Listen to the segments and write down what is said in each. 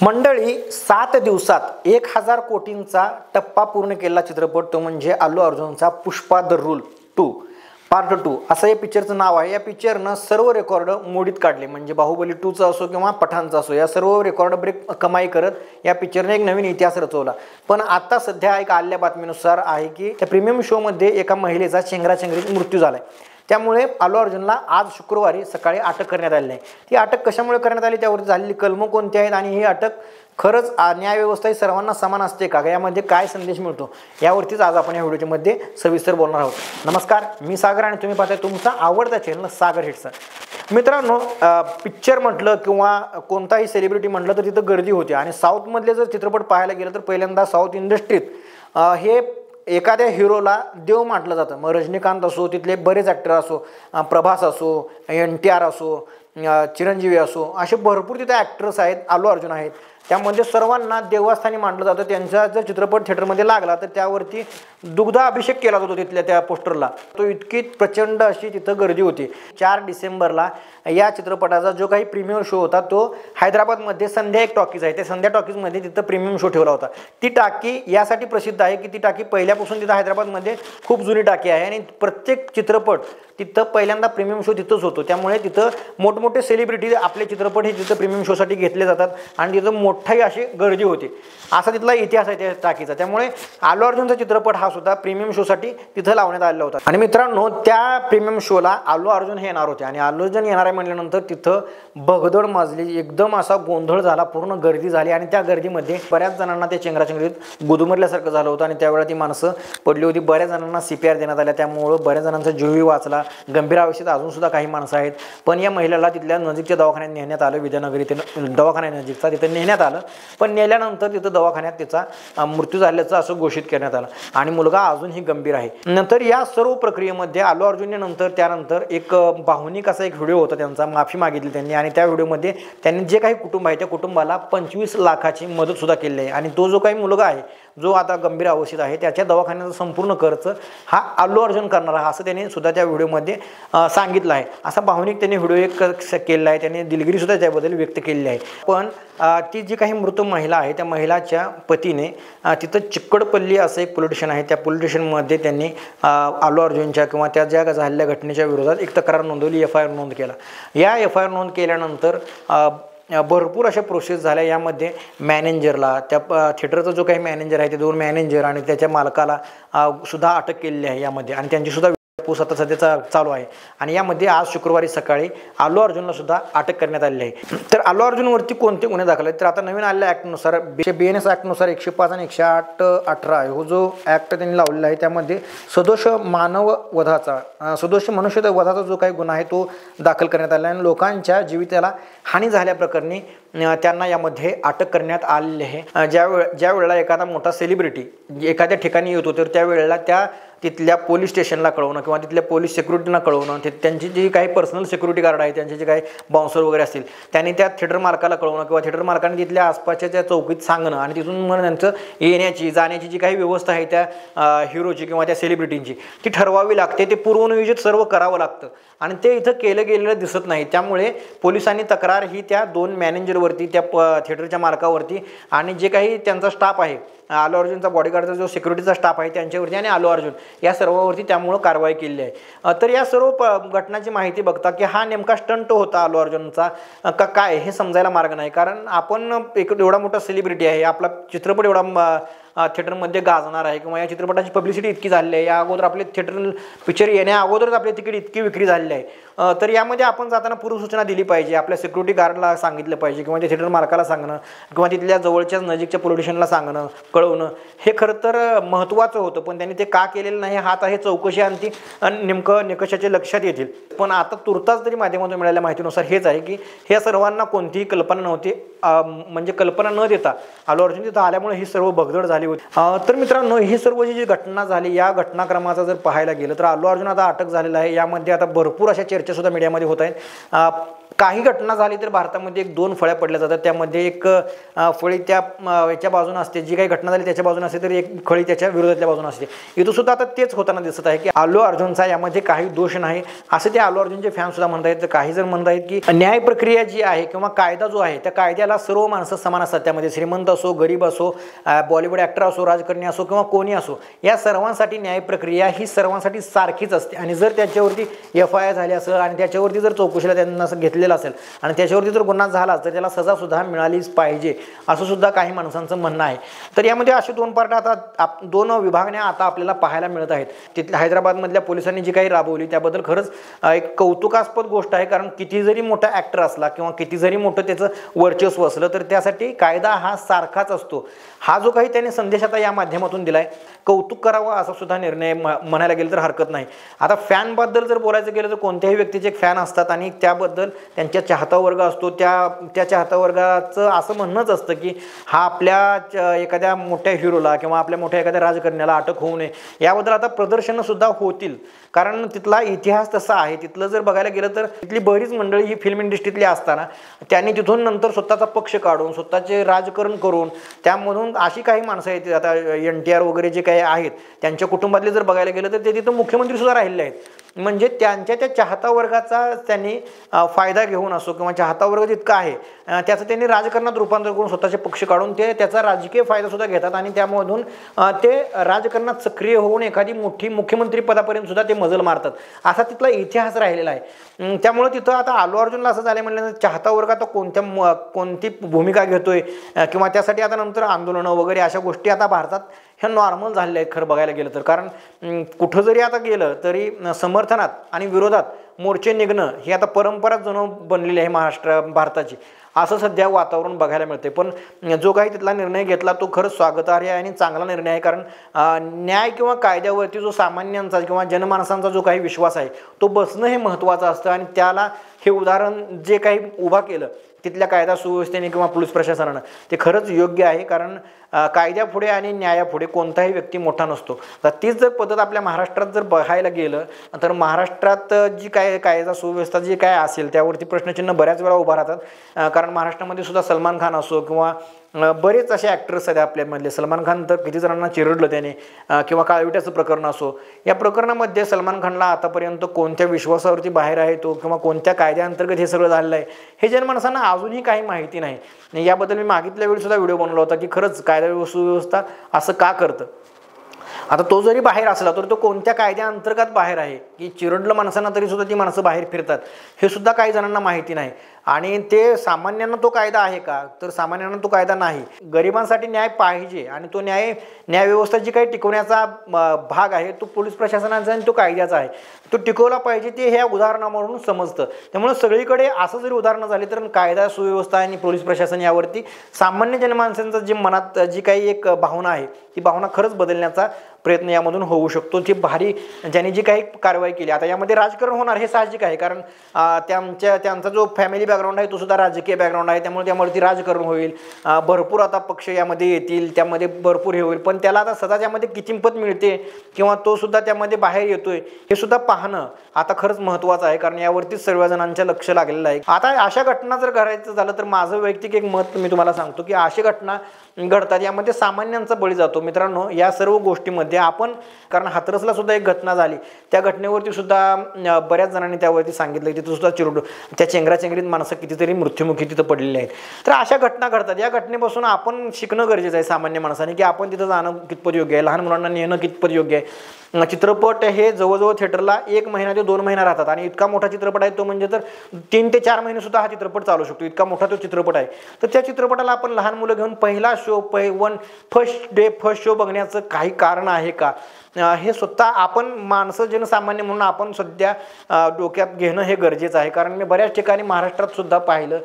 मंडळी 7 दिवसात 1000 कोटींचा टप्पा पूर्ण केलेला चित्रपट तो म्हणजे अल्लू अर्जुनचा पुष्पा द रूल 2 पार्ट 2 असं या पिक्चरचं नाव आहे। या पिक्चरनं सर्व रेकॉर्ड मोडीत काढले, म्हणजे बाहुबली 2चा असो किंवा पठाणचा असो, या सर्व रेकॉर्ड ब्रेक कमाई करत या पिक्चरने एक नवीन इतिहास रचवला। पण आता सध्या एक आलेल्या बातमीनुसार आहे की त्या प्रीमियम शोमध्ये एका महिलेचा चेंगराचेंगरीत मृत्यू झालाय। त्यामुळे अल्लू अर्जुनला आज शुक्रवारी सकाळी अटक करण्यात आली आहे। ती अटक कशामुळे करण्यात आली, त्यावर झालेली कलमं कोणती आहेत आणि ही अटक खरंच न्यायव्यवस्था ही सर्वांना समान असते का, यामध्ये काय संदेश मिळतो, यावरतीच आज आपण या व्हिडिओच्या मध्ये सविस्तर बोलणार आहोत। नमस्कार, मी सागर आणि तुम्ही पाहताय तुमचा आवडता चॅनल सागर हिट्स। मित्रांनो, पिक्चर म्हटलं किंवा कोणताही सेलिब्रिटी म्हटलं तर तिथं गर्दी होते आणि साऊथ मधले जर चित्रपट पाहायला गेलं तर पहिल्यांदा साऊथ इंडस्ट्रीत हे एखाद्या हिरोला देव म्हटलं जातं। मग रजनीकांत असो, तिथले बरेच ॲक्टर असो, प्रभास असो, NTR असो, चिरंजीवी असो, असे भरपूर तिथे ॲक्टर्स आहेत, अल्लू अर्जुन आहेत। त्यामध्ये सर्वांना देवस्थानी मानलं जातं। त्यांचा जर चित्रपट थिएटरमध्ये लागला तर त्यावरती दुग्धाभिषेक केला जातो तिथल्या त्या पोस्टरला। तो इतकी प्रचंड अशी तिथं गर्दी होती। 4 डिसेंबरला या चित्रपटाचा जो काही प्रीमियर शो होता तो हैदराबादमध्ये संध्या एक टॉकीज आहे, त्या संध्या टॉकीजमध्ये तिथं प्रीमियम शो ठेवला होता। ती टाकी यासाठी प्रसिद्ध आहे की ती टाकी पहिल्यापासून तिथं हैदराबादमध्ये खूप जुनी टाकी आहे आणि प्रत्येक चित्रपट तिथं पहिल्यांदा प्रीमियम शो तिथंच होतो। त्यामुळे तिथं मोठमोठे सेलिब्रिटी आपले चित्रपट हे तिथं प्रीमियम शोसाठी घेतले जातात आणि तिथं मोठी अशी गर्दी होती। असा तिथला इतिहास आहे त्या टाकीचा। त्यामुळे अल्लू अर्जुनचा चित्रपट हा सुद्धा प्रीमियम शोसाठी तिथं लावण्यात आलेला होता। आणि मित्रांनो, त्या प्रीमियम शोला अल्लू अर्जुन हे येणार होते आणि अल्लू अर्जुन येणार आहे म्हटल्यानंतर तिथं भगदड माजली, एकदम असा गोंधळ झाला, पूर्ण गर्दी झाली आणि त्या गर्दीमध्ये बऱ्याच जणांना ते चेंगराचेंगरीत गुदमरल्यासारखं झालं होतं आणि त्यावेळेला ती माणसं पडली होती। बऱ्याच जणांना CPR देण्यात आल्या, त्यामुळं बऱ्याच जणांचा जीवही वाचला। गंभीर अवस्थेत अजून सुद्धा काही माणसं आहेत, पण या महिलेला तिथल्या नजीकच्या दवाखान्यात नेण्यात आलं। विद्यानगरी दवाखान्या नजीकचा तिथं नेण्यात आलं, पण नेल्यानंतर तिथं दवाखान्यात तिचा मृत्यू झाल्याचं असं घोषित करण्यात आलं आणि मुलगा अजूनही गंभीर आहे। नंतर या सर्व प्रक्रियेमध्ये अल्लू अर्जुनने त्यानंतर एक भावनिक असा एक व्हिडिओ होता, त्यांचा माफी मागितली त्यांनी आणि त्या व्हिडिओमध्ये त्यांनी जे काही कुटुंब आहे त्या कुटुंबाला 25 लाखाची मदत सुद्धा केली आहे आणि तो जो काही मुलगा आहे जो आता गंभीर अवस्थेत आहे त्याच्या दवाखान्याचा संपूर्ण खर्च हा अल्लू अर्जुन करणार आहे असं त्यांनी सुद्धा त्या व्हिडिओमध्ये सांगितलं आहे। असा भावनिक त्यांनी व्हिडिओ एक केलेला आहे, त्यांनी दिलगिरी सुद्धा त्याबद्दल व्यक्त केलेली आहे। पण ती जी काही मृत महिला आहे त्या महिलाच्या पतीने तिथं चिक्कडपल्ली असं एक पोलीस स्टेशन आहे, त्या पोलीस स्टेशनमध्ये त्यांनी अल्लू अर्जुनच्या किंवा त्या ज्या झालेल्या घटनेच्या विरोधात एक तक्रार नोंदवली, FIR नोंद केला। या FIR नोंद केल्यानंतर भरपूर अशा प्रोसेस झाल्या। यामध्ये मॅनेजरला, त्या थिएटरचा जो काही मॅनेजर आहे ते 2 मॅनेजर आणि त्याच्या मालकाला सुद्धा अटक केलेली आहे यामध्ये आणि त्यांची सुद्धा पूस आता सध्याचा चालू आहे आणि यामध्ये आज शुक्रवारी सकाळी अल्लू अर्जुनला सुद्धा अटक करण्यात आली आहे। तर अल्लू अर्जुनवरती कोणते गुन्हे दाखल आहेत, तर आता नवीन आलेल्या ॲक्टनुसार BNS ॲक्टनुसार 105 आणि 108-18 हो जो ॲक्ट त्यांनी लावलेला आहे त्यामध्ये सदोष मनुष्य वधाचा जो काही गुन्हा आहे तो दाखल करण्यात आला आहे आणि लोकांच्या जीविताला हानी झाल्याप्रकरणी त्यांना यामध्ये अटक करण्यात आलेली आहे। ज्या वेळेला एखादा मोठा सेलिब्रिटी एखाद्या ठिकाणी येतो तर त्यावेळेला त्या तिथल्या पोलीस स्टेशनला कळवणं किंवा तिथल्या पोलीस सिक्युरिटीना कळवणं, त्यांची जी काही पर्सनल सिक्युरिटी गार्ड आहे त्यांचे जे काही बाउन्सर वगैरे असतील त्यांनी त्या थिएटर मालकाला कळवणं किंवा थिएटर मालकाने तिथल्या आसपासच्या त्या चौकीत सांगणं आणि तिथून मग त्यांचं येण्याची जाण्याची जी काही व्यवस्था आहे त्या हिरोची किंवा त्या सेलिब्रिटींची ती ठरवावी लागते। ते पूर्वनियोजित सर्व करावं लागतं आणि ते इथं केलं गेलेलं दिसत नाही। त्यामुळे पोलिसांनी तक्रार ही त्या 2 मॅनेजरवरती, त्या थिएटरच्या मालकावरती आणि जे काही त्यांचा स्टाफ आहे, अल्लू अर्जुनचा बॉडीगार्डचा जो सिक्युरिटीचा स्टाफ आहे त्यांच्यावरती आणि अल्लू अर्जुन या सर्वांवरती त्यामुळं कारवाई केली आहे। तर या सर्व घटनाची माहिती बघता की हा नेमका स्टंट होता अल्लू अर्जुनचा का काय हे समजायला मार्ग नाही, कारण आपण एक एवढा मोठा सेलिब्रिटी आहे, आपला चित्रपट एवढा थिएटरमध्ये गाजणार आहे किंवा या चित्रपटाची पब्लिसिटी इतकी झालेली आहे, या अगोदर आपले थिएटर पिक्चर येण्या अगोदरच आपले तिकीट इतकी विक्री झालेली आहे। तर यामध्ये आपण जाताना पूर्वसूचना दिली पाहिजे, आपल्या सिक्युरिटी गार्डला सांगितलं पाहिजे किंवा त्या थिएटर मालकाला सांगणं किंवा तिथल्या जवळच्या नजीकच्या पोलीस स्टेशनला सांगणं, कळवणं हे खरं तर महत्त्वाचं होतं। पण त्यांनी ते का केलेलं नाही हा आता हे चौकशी आणि नेमकं निकषाचे लक्षात येतील। पण आता तुर्तास तरी माध्यमातून मिळालेल्या माहितीनुसार हेच आहे की हे सर्वांना कोणतीही कल्पना नव्हती, म्हणजे कल्पना न देता अल्लू अर्जुन तिथं आल्यामुळे ही सर्व भगदड झाली झाली होती। तर मित्रांनो, ही सर्व जी घटना झाली या घटनाक्रमाचा जर पाहायला गेलं तर अल्लू अर्जुन आता अटक झालेला आहे। यामध्ये आता भरपूर अशा चर्चा सुद्धा मीडियामध्ये होत आहेत। काही घटना झाली तर भारतामध्ये एक दोन फळ्या पडल्या जातात, त्यामध्ये एक फळी त्या याच्या बाजूने असते, जी काही घटना झाली त्याच्या बाजूने असते, तर एक फळी त्याच्या विरोधातल्या बाजूने असते। इथं सुद्धा आता तेच होताना दिसत आहे की अल्लू अर्जुनचा यामध्ये काही दोष नाही असं ते अल्लू अर्जुनचे फॅन सुद्धा म्हणत आहेत। तर काही जण म्हणत आहेत की न्याय प्रक्रिया जी आहे किंवा कायदा जो आहे त्या कायद्याला सर्व माणसं समान असतात, त्यामध्ये श्रीमंत असो, गरीब असो, बॉलिवूड ॲक्टर असो, राजकारणी असो किंवा कोणी असो, या सर्वांसाठी न्याय प्रक्रिया ही सर्वांसाठी सारखीच असते। आणि जर त्याच्यावरती FIR झाली असेल आणि त्याच्यावरती जर चौकशीला त्यांना घेतलेलं असेल आणि त्याच्यावरती जर गुन्हा झाला तर त्याला सजा सुद्धा मिळालीच पाहिजे असं सुद्धा काही माणसांचं म्हणणं आहे। तर यामध्ये असे दोन पार्ट आता दोन विभागण्या आता आपल्याला पाहायला मिळत आहेत। तिथल्या हैदराबादमधल्या पोलिसांनी जी काही राबवली त्याबद्दल खरंच एक कौतुकास्पद गोष्ट आहे, कारण किती जरी मोठा ॲक्टर असला किंवा किती जरी मोठं त्याचं वर्चस्व असलं तर त्यासाठी कायदा हा सारखाच असतो। हा जो काही त्याने संदेश आता या माध्यमातून दिलाय, कौतुक करावं असा सुद्धा निर्णय म्हणायला गेलं तर हरकत नाही। आता फॅनबद्दल जर बोलायचं गेलं तर कोणत्याही व्यक्तीचे एक फॅन असतात आणि त्याबद्दल त्यांच्या चाहता वर्ग असतो, त्या चाहता वर्गाचं असं म्हणणंच असतं की हा आपल्या एखाद्या मोठ्या हिरोला किंवा आपल्या मोठ्या एखाद्या राजकारण्याला अटक होऊ नये। याबद्दल आता प्रदर्शनं सुद्धा होतील, कारण तिथला इतिहास तसा आहे। तिथलं जर बघायला गेलं तर तिथली बरीच मंडळी ही फिल्म इंडस्ट्रीतली असताना त्यांनी तिथून नंतर स्वतःचा पक्ष काढून स्वतःचे राजकारण करून त्यामधून अशी काही माणसं आहेत, आता NTR वगैरे जे काही आहेत त्यांच्या कुटुंबातले जर बघायला गेलं तर ते तिथं मुख्यमंत्री सुद्धा राहिलेले आहेत। म्हणजे त्यांच्या त्या चाहता वर्गाचा त्यांनी फायदा घेऊन असो किंवा चाहता वर्ग जितका आहे त्याचं त्यांनी राजकारणात रूपांतर करून स्वतःचे पक्ष काढून ते त्याचा राजकीय फायदा सुद्धा घेतात आणि त्यामधून ते राजकारणात सक्रिय होऊन एखादी मोठी मुख्यमंत्री पदापर्यंत सुद्धा ते मजल मारतात, असा तिथला इतिहास राहिलेला आहे। त्यामुळे तिथं आता अल्लू अर्जुनला असं झालं म्हणल्यानंतर चाहता वर्ग आता कोणती भूमिका घेतोय किंवा त्यासाठी आता नंतर आंदोलनं वगैरे अशा गोष्टी आता भारतात ह्या नॉर्मल झालेल्या आहेत खरं बघायला गेलं तर। कारण कुठं जरी आता गेलं तरी समर्थनात आणि विरोधात मोर्चे निघणं ही आता परंपराच जणू बनलेली आहे भारताची, असं सध्या वातावरण बघायला मिळते। पण जो काही तिथला निर्णय घेतला तो खरंच स्वागतार्ह आहे आणि चांगला निर्णय आहे, कारण न्याय किंवा कायद्यावरती जो सामान्यांचा किंवा जनमानसांचा जो काही विश्वास आहे तो बसणं हे महत्त्वाचं असतं। आणि त्याला हे उदाहरण जे काही उभा केलं तिथल्या कायदा सुव्यवस्थेने किंवा पोलीस प्रशासनानं ते खरंच योग्य आहे, कारण कायद्यापुढे आणि न्यायापुढे कोणताही व्यक्ती मोठा नसतो। तर तीच जर पद्धत आपल्या महाराष्ट्रात जर बघायला गेलं तर महाराष्ट्रात जी काय कायदा सुव्यवस्था जी काय असेल त्यावरती प्रश्नचिन्ह बऱ्याच वेळा उभा राहतात, कारण महाराष्ट्रामध्ये सुद्धा सलमान खान असो किंवा बरेच असे ॲक्टर्स आहेत आपल्यामधले। सलमान खान तर किती जणांना चिरडलं त्याने, किंवा काळविट्याचं प्रकरण असो, या प्रकरणामध्ये सलमान खानला आतापर्यंत कोणत्या विश्वासावरती बाहेर आहे तो किंवा कोणत्या कायद्याअंतर्गत हे सगळं झालेलं आहे हे जनमानसांना अजूनही काही माहिती नाही। याबद्दल मी मागितल्या वेळी सुद्धा व्हिडिओ बनवला होता की खरंच कायदा सुव्यवस्था असं का करतं। आता तो जरी बाहेर असला तर तो कोणत्या कायद्याअंतर्गत बाहेर आहे, की चिरडलं माणसांना तरी सुद्धा ती माणसं बाहेर फिरतात हे सुद्धा काही जणांना माहिती नाही। आणि ते सामान्यांना तो कायदा आहे का, तर सामान्यांना तो कायदा नाही। गरिबांसाठी न्याय पाहिजे आणि तो न्यायव्यवस्था जी काही टिकवण्याचा भाग आहे तो पोलीस प्रशासनाचा आणि तो कायद्याचा आहे, तो टिकवला पाहिजे ते ह्या उदाहरणावरून समजतं। त्यामुळे सगळीकडे असं जरी उदाहरणं झाली तर कायदा सुव्यवस्था आणि पोलीस प्रशासन यावरती सामान्य जनमानसांचा जी मनात जी काही एक भावना आहे ती भावना खरंच बदलण्याचा प्रयत्न यामधून होऊ शकतो। ती भारी ज्यांनी जी काही कारवाई केली, आता यामध्ये राजकारण होणार हे साहजिक आहे, कारण त्यांचा जो फॅमिली बॅकग्राऊंड आहे तो सुद्धा राजकीय बॅकग्राऊंड आहे, त्यामुळे त्यावरती राजकारण होईल, भरपूर आता पक्ष यामध्ये येतील, त्यामध्ये भरपूर हे होईल। पण त्याला आता सदा त्यामध्ये किंमत मिळते किंवा तो सुद्धा त्यामध्ये बाहेर येतोय हे सुद्धा पाहणं आता खरंच महत्त्वाचं आहे, कारण यावरतीच सर्वजणांचं लक्ष लागलेलं आहे। आता अशा घटना जर करायचं झालं तर माझं वैयक्तिक एक मत मी तुम्हाला सांगतो की अशी घटना घडतात यामध्ये सामान्यांचा बळी जातो। मित्रांनो, या सर्व गोष्टीमध्ये आपण, कारण हाथरसला सुद्धा एक घटना झाली, त्या घटनेवरती सुद्धा बऱ्याच जणांनी त्यावरती सांगितलं की तिथं सुद्धा चिरडू त्या चेंगराचेंगरीत माणसं कितीतरी मृत्युमुखी तिथं पडलेली आहेत। तर अशा घटना घडतात, या घटनेपासून आपण शिकणं गरजेचं आहे सामान्य माणसाने, की आपण तिथं जाणं कितपत योग्य आहे, लहान मुलांना नेणं कितपत योग्य आहे। चित्रपट हे जवळजवळ थिएटरला 1 महिना ते 2 महिना राहतात आणि इतका मोठा चित्रपट आहे तो, म्हणजे तर 3 ते 4 महिने सुद्धा हा चित्रपट चालू शकतो, इतका मोठा तो चित्रपट आहे। तर त्या चित्रपटाला आपण लहान मुलं घेऊन पहिला शो फर्स्ट शो बघण्याचं काही कारण आहे का, हे स्वतः आपण माणसं जनसामान्य म्हणून आपण सध्या डोक्यात घेणं हे गरजेचं आहे। कारण मी बऱ्याच ठिकाणी महाराष्ट्रात सुद्धा पाहिलं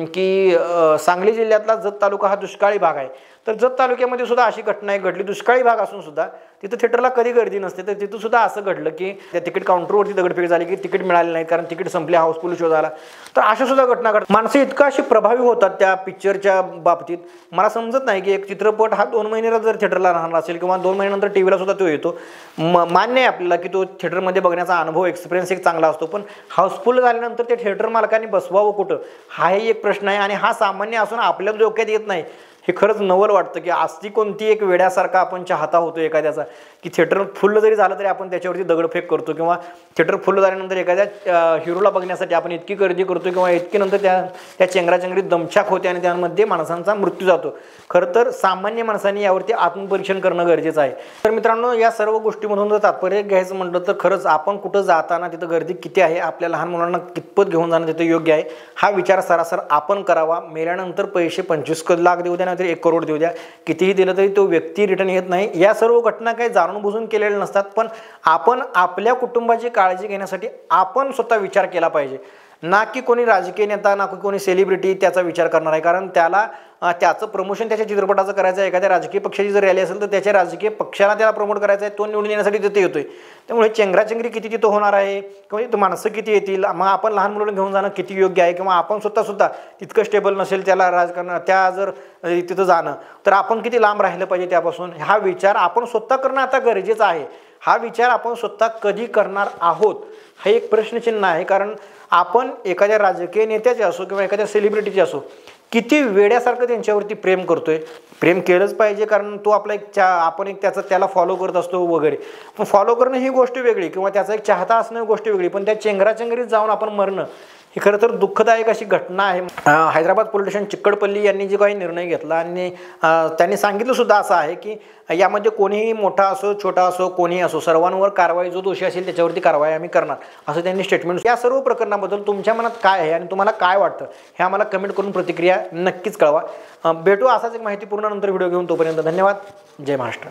की सांगली जिल्ह्यातला जत तालुका हा दुष्काळी भाग आहे, तर जत तालुक्यामध्ये सुद्धा अशी घटना घडली, दुष्काळी भाग असून सुद्धा तिथं थिएटरला कधी गर्दी नसते. तर तिथं सुद्धा असं घडलं की त्या तिकीट काउंटरवरती दगडफेक झाली की तिकीट मिळाले नाही कारण तिकीट संपले, हाऊसफुल शो झाला. तर अशा सुद्धा घटना घडतात. माणसं इतकं अशी प्रभावी होतात त्या पिक्चरच्या बाबतीत. मला समजत नाही की एक चित्रपट हा 2 महिन्याला जर थिएटरला राहणार असेल किंवा 2 महिन्यानंतर टीव्हीला सुद्धा तो येतो, मान्य आहे आपल्याला की तो थिएटरमध्ये बघण्याचा अनुभव, एक्सपिरियन्स एक चांगला असतो. पण हाऊसफुल झाल्यानंतर ते थिएटर मालकांनी बसवावं कुठं, हाही एक प्रश्न आहे. आणि हा सामान्य असून आपल्या डोक्यात येत नाही. हे खरंच नवल वाटतं की असली कोणती एक वेड्यासारखा आपण चाहता होतो एखाद्याचा की थिएटर फुल जरी झालं तरी आपण त्याच्यावरती दगडफेक करतो किंवा थिएटर फुल झाल्यानंतर एखाद्या हिरोला बघण्यासाठी आपण इतकी गर्दी करतो किंवा इतकी नंतर त्या चेंगराचेंगरीत दमछाक होते आणि त्यामध्ये माणसांचा मृत्यू जातो. खरं तर सामान्य माणसांनी यावरती आत्मपरीक्षण करणं गरजेचं आहे. तर मित्रांनो, या सर्व गोष्टीमधून जर तात्पर्य घ्यायचं म्हटलं तर खरंच आपण कुठं जाताना तिथं गर्दी किती आहे, आपल्या लहान मुलांना कितपत घेऊन जाणं तिथं योग्य आहे, हा विचार सरासर आपण करावा. मेल्यानंतर पैसे 25 लाख देऊ द्या, नाहीतर 1 करोड देऊ द्या, कितीही दिलं तरी तो व्यक्ती रिटर्न येत नाही. या सर्व घटना काही जाणून बुजून केलेल्या नसतात. पण आपण आपल्या कुटुंबाची काळजी घेण्यासाठी आपण स्वतः विचार केला पाहिजे. ना की कोणी राजकीय नेता, ना की कोणी सेलिब्रिटी त्याचा विचार करणार आहे. कारण त्याचं प्रमोशन त्याच्या चित्रपटाचं करायचं आहे. एखाद्या राजकीय पक्षाची जर रॅली असेल तर त्याच्या राजकीय पक्षाला त्याला प्रमोट करायचं आहे, तो निवडून येण्यासाठी तिथे येतोय. त्यामुळे चेंगराचेंगरी किती तिथं होणार आहे किंवा तिथं माणसं किती येतील, मग आपण लहान मुलांना घेऊन जाणं किती योग्य आहे किंवा आपण स्वतःसुद्धा तितकं स्टेबल नसेल त्याला राजकारण त्या जर तिथं जाणं तर आपण किती लांब राहिलं पाहिजे त्यापासून, हा विचार आपण स्वतः करणं आता गरजेचं आहे. हा विचार आपण स्वतः कधी करणार आहोत हे एक प्रश्नचिन्ह आहे. कारण आपण एखाद्या राजकीय नेत्याचे असो किंवा एखाद्या सेलिब्रिटीचे असो किती वेड्यासारखं त्यांच्यावरती प्रेम करतोय. प्रेम केलंच पाहिजे कारण तो आपला आपण एक त्याला फॉलो करत असतो वगैरे. पण फॉलो करणं ही गोष्ट वेगळी किंवा त्याचा एक चाहता असणं गोष्ट वेगळी. पण त्या चेंगराचेंगरीत जाऊन आपण मरणं ही खरं तर दुःखदायक अशी घटना आहे. हैदराबाद पोलीस स्टेशन चिक्कडपल्ली यांनी जे काही निर्णय घेतला आणि त्यांनी सांगितलं सुद्धा असं आहे की यामध्ये कोणीही मोठा असो छोटा असो कोणीही असो सर्वांवर कारवाई, जो दोषी असेल त्याच्यावरती कारवाई आम्ही करणार असं त्यांनी स्टेटमेंट. या सर्व प्रकरणाबद्दल तुमच्या मनात काय आहे आणि तुम्हाला काय वाटतं हे आम्हाला कमेंट करून प्रतिक्रिया नक्कीच कळवा. भेटू असाच एक माहितीपूर्ण नंतर व्हिडिओ घेऊन. तोपर्यंत धन्यवाद. जय महाराष्ट्र.